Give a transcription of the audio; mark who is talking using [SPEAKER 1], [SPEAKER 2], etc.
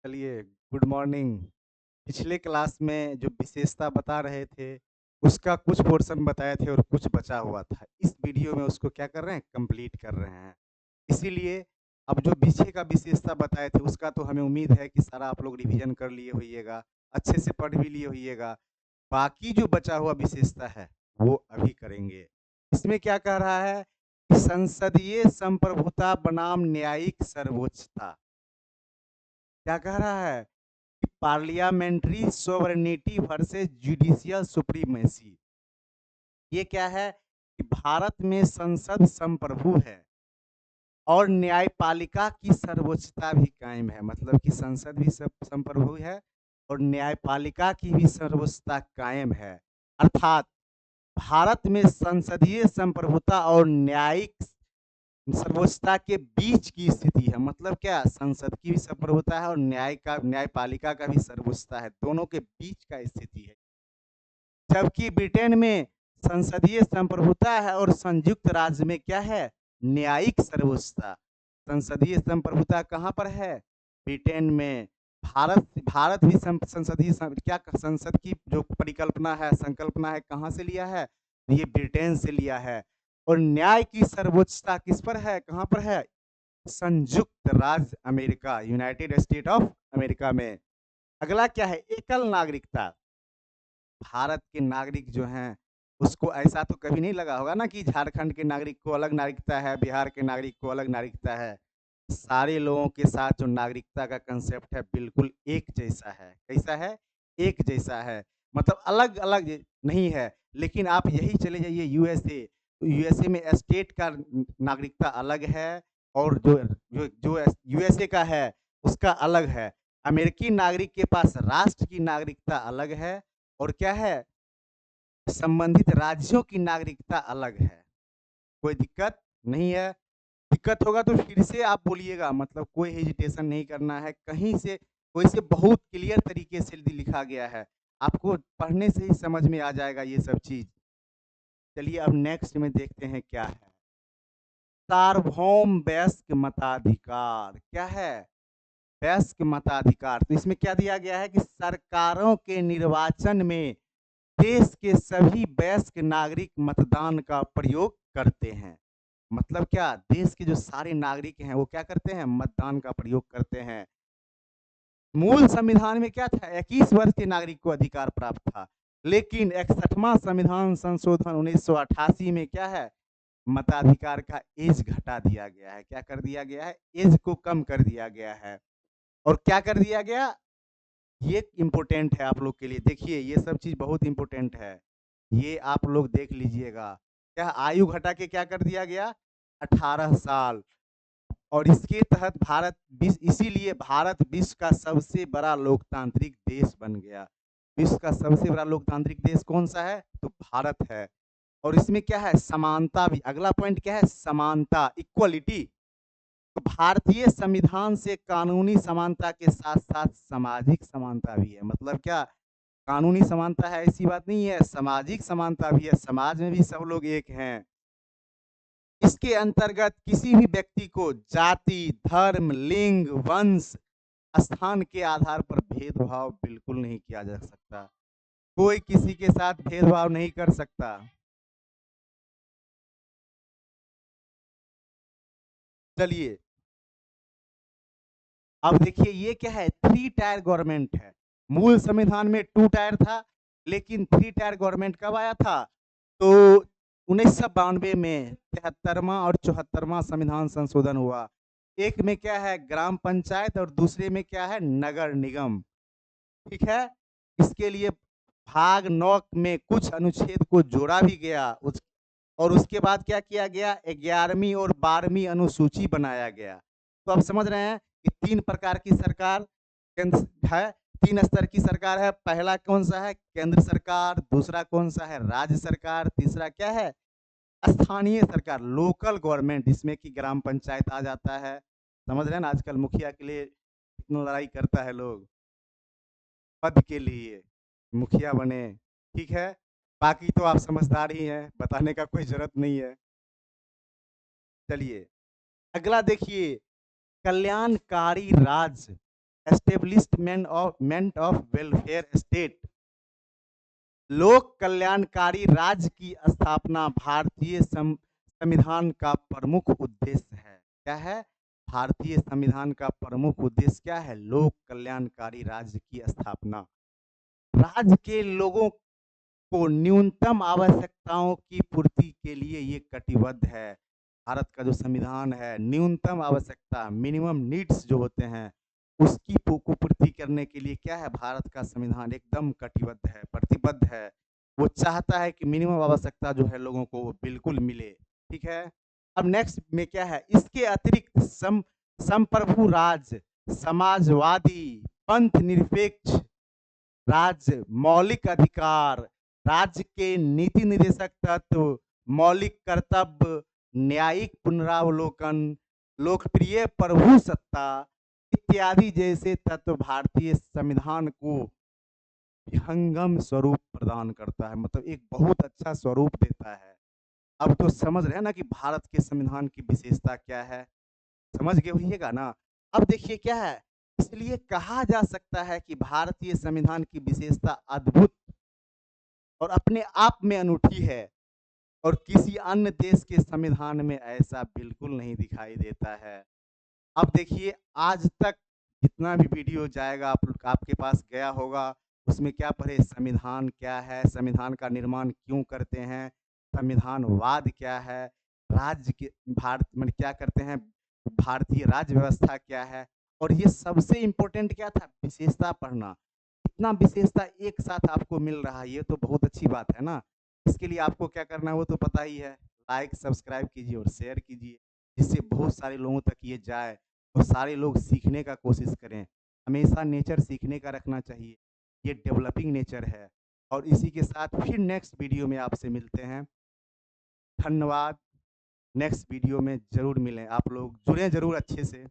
[SPEAKER 1] चलिए, good morning. पिछले class में जो विशेषता बता रहे थे, उसका कुछ पोर्शन बताए थे और कुछ बचा हुआ था। इस वीडियो में उसको क्या कर रहे हैं, कंप्लीट कर रहे हैं। इसीलिए अब जो पीछे का विशेषता बताए थे, उसका तो हमें उम्मीद है कि सारा आप लोग रिवीजन कर लिए होइएगा, अच्छे से पढ़ भी लिए होइएगा। बाकी जो बचा हुआ विशेषता है, वो अभी करेंगे। इसमें क्या कह रहा है कि संसदीय संप्रभुता बनाम न्यायिक सर्वोच्चता। क्या कह रहा है? Parliamentary sovereignty versus judicial supremacy. ये क्या है कि भारत में संसद संप्रभु है और न्यायपालिका की सर्वोच्चता भी कायम है। मतलब कि संसद भी संप्रभु है और न्यायपालिका की भी सर्वोच्चता कायम है। अर्थात भारत में संसदीय संप्रभुता और न्यायिक सर्वोच्चता के बीच की स्थिति है। मतलब क्या, संसद की भी संप्रभुता है और न्यायपालिका का भी सर्वोच्चता है, दोनों के बीच का स्थिति है। जबकि ब्रिटेन में संसदीय संप्रभुता है और संयुक्त राज्य में क्या है, न्यायिक सर्वोच्चता। संसदीय संप्रभुता कहाँ पर है, ब्रिटेन में। भारत भी संसदीय क्या संसद की जो परिकल्पना है, संकल्पना है, कहाँ से लिया है, ये ब्रिटेन से लिया है। और न्याय की सर्वोच्चता किस पर है, कहाँ पर है, संयुक्त राज्य America, United state of America में। अगला क्या है, एकल नागरिकता। भारत के नागरिक जो हैं, उसको ऐसा तो कभी नहीं लगा होगा ना कि झारखंड के नागरिक को अलग नागरिकता है, बिहार के नागरिक को अलग नागरिकता है। सारे लोगों के साथ जो नागरिकता का कंसेप्ट है, बिल्कुल एक जैसा है। कैसा है, एक जैसा है। मतलब अलग अलग नहीं है। लेकिन आप यही चले जाइए यूएसए, तो यूएसए में स्टेट का नागरिकता अलग है और जो जो जो यूएसए का है उसका अलग है। अमेरिकी नागरिक के पास राष्ट्र की नागरिकता अलग है और क्या है, संबंधित राज्यों की नागरिकता अलग है। कोई दिक्कत नहीं है। दिक्कत होगा तो फिर से आप बोलिएगा, मतलब कोई हेजिटेशन नहीं करना है। कहीं से कोई से बहुत क्लियर तरीके से लिखा गया है, आपको पढ़ने से ही समझ में आ जाएगा ये सब चीज़। चलिए अब नेक्स्ट में देखते हैं क्या है। सार्वभौम वयस्क मताधिकार क्या है, वयस्क मताधिकार। तो इसमें क्या दिया गया है कि सरकारों के निर्वाचन में देश के सभी वयस्क नागरिक मतदान का प्रयोग करते हैं। मतलब क्या, देश के जो सारे नागरिक हैं वो क्या करते हैं, मतदान का प्रयोग करते हैं। मूल संविधान में क्या था, 21 वर्ष के नागरिक को अधिकार प्राप्त था। लेकिन 61वां संविधान संशोधन 1988 में क्या है, मताधिकार का एज घटा दिया गया है। क्या कर दिया गया है, एज को कम कर दिया गया है। और क्या कर दिया गया, ये इम्पोर्टेंट है आप लोग के लिए। देखिए ये सब चीज़ बहुत इम्पोर्टेंट है, ये आप लोग देख लीजिएगा। क्या आयु घटा के क्या कर दिया गया, 18 साल। और इसके तहत भारत विश्व, इसीलिए भारत विश्व का सबसे बड़ा लोकतांत्रिक देश बन गया। विश्व का सबसे बड़ा लोकतांत्रिक देश कौन सा है, तो भारत है। और इसमें क्या है, समानता भी। अगला पॉइंट क्या है, समानता, इक्वलिटी। तो भारतीय संविधान से कानूनी समानता के साथ साथ सामाजिक समानता भी है। मतलब क्या, कानूनी समानता है ऐसी बात नहीं है, सामाजिक समानता भी है। समाज में भी सब लोग एक हैं। इसके अंतर्गत किसी भी व्यक्ति को जाति, धर्म, लिंग, वंश, स्थान के आधार पर भेदभाव बिल्कुल नहीं किया जा सकता। कोई किसी के साथ भेदभाव नहीं कर सकता। चलिए अब देखिए ये क्या है, 3 टायर गवर्नमेंट है। मूल संविधान में 2 टायर था, लेकिन 3 टायर गवर्नमेंट कब आया था, तो 1992 में 73वां और 74वां संविधान संशोधन हुआ। एक में क्या है, ग्राम पंचायत, और दूसरे में क्या है, नगर निगम। ठीक है। इसके लिए भाग 9 में कुछ अनुच्छेद को जोड़ा भी गया। और उसके बाद क्या किया गया, 11वीं और 12वीं अनुसूची बनाया गया। तो आप समझ रहे हैं कि 3 प्रकार की सरकार केंद्र है, 3 स्तर की सरकार है। पहला कौन सा है, केंद्र सरकार। दूसरा कौन सा है, राज्य सरकार। तीसरा क्या है, स्थानीय सरकार, लोकल गवर्नमेंट, जिसमें कि ग्राम पंचायत आ जाता है। समझ रहे हैं ना, आजकल मुखिया के लिए कितना लड़ाई करता है लोग, पद के लिए मुखिया बने। ठीक है, बाकी तो आप समझदार ही हैं, बताने का कोई जरूरत नहीं है। चलिए अगला देखिए, कल्याणकारी राज्य। एस्टेब्लिशमेंट ऑफ वेलफेयर स्टेट, लोक कल्याणकारी राज्य की स्थापना भारतीय संविधान का प्रमुख उद्देश्य है। क्या है? भारतीय संविधान का प्रमुख उद्देश्य क्या है? लोक कल्याणकारी राज्य की स्थापना। राज्य के लोगों को न्यूनतम आवश्यकताओं की पूर्ति के लिए ये कटिबद्ध है। भारत का जो संविधान है, न्यूनतम आवश्यकता, मिनिमम नीड्स जो होते हैं, उसकी को पूर्ति करने के लिए क्या है, भारत का संविधान एकदम कटिबद्ध है, प्रतिबद्ध है। वो चाहता है कि मिनिमम आवश्यकता जो है लोगों को वो बिल्कुल मिले। ठीक है? अब नेक्स्ट में क्या है, इसके अतिरिक्त संप्रभु राज्य, समाजवादी, पंथ निरपेक्ष राज्य, मौलिक अधिकार, राज्य के नीति निर्देशक तत्व, मौलिक कर्तव्य, न्यायिक पुनरावलोकन, लोकप्रिय प्रभुसत्ता इत्यादि जैसे तत्व भारतीय संविधान को विहंगम स्वरूप प्रदान करता है, मतलब एक बहुत अच्छा स्वरूप देता है। अब तो समझ रहे हैं ना कि भारत के संविधान की विशेषता क्या है? समझ गए होइएगा ना? अब देखिए क्या है, इसलिए कहा जा सकता है कि भारतीय संविधान की विशेषता अद्भुत और अपने आप में अनूठी है और किसी अन्य देश के संविधान में ऐसा बिल्कुल नहीं दिखाई देता है। अब देखिए आज तक जितना भी वीडियो जाएगा आपके पास गया होगा, उसमें क्या पढ़े, संविधान क्या है, संविधान का निर्माण क्यों करते हैं, संविधानवाद क्या है, राज्य के भारत में क्या करते हैं, भारतीय राज्य व्यवस्था क्या है, और ये सबसे इम्पोर्टेंट क्या था, विशेषता पढ़ना। इतना विशेषता एक साथ आपको मिल रहा है, ये तो बहुत अच्छी बात है ना। इसके लिए आपको क्या करना है वो तो पता ही है, लाइक सब्सक्राइब कीजिए और शेयर कीजिए, जिससे बहुत सारे लोगों तक ये जाए और सारे लोग सीखने का कोशिश करें। हमेशा नेचर सीखने का रखना चाहिए, ये डेवलपिंग नेचर है। और इसी के साथ फिर नेक्स्ट वीडियो में आपसे मिलते हैं। धन्यवाद। नेक्स्ट वीडियो में ज़रूर मिलें, आप लोग जुड़ें ज़रूर अच्छे से।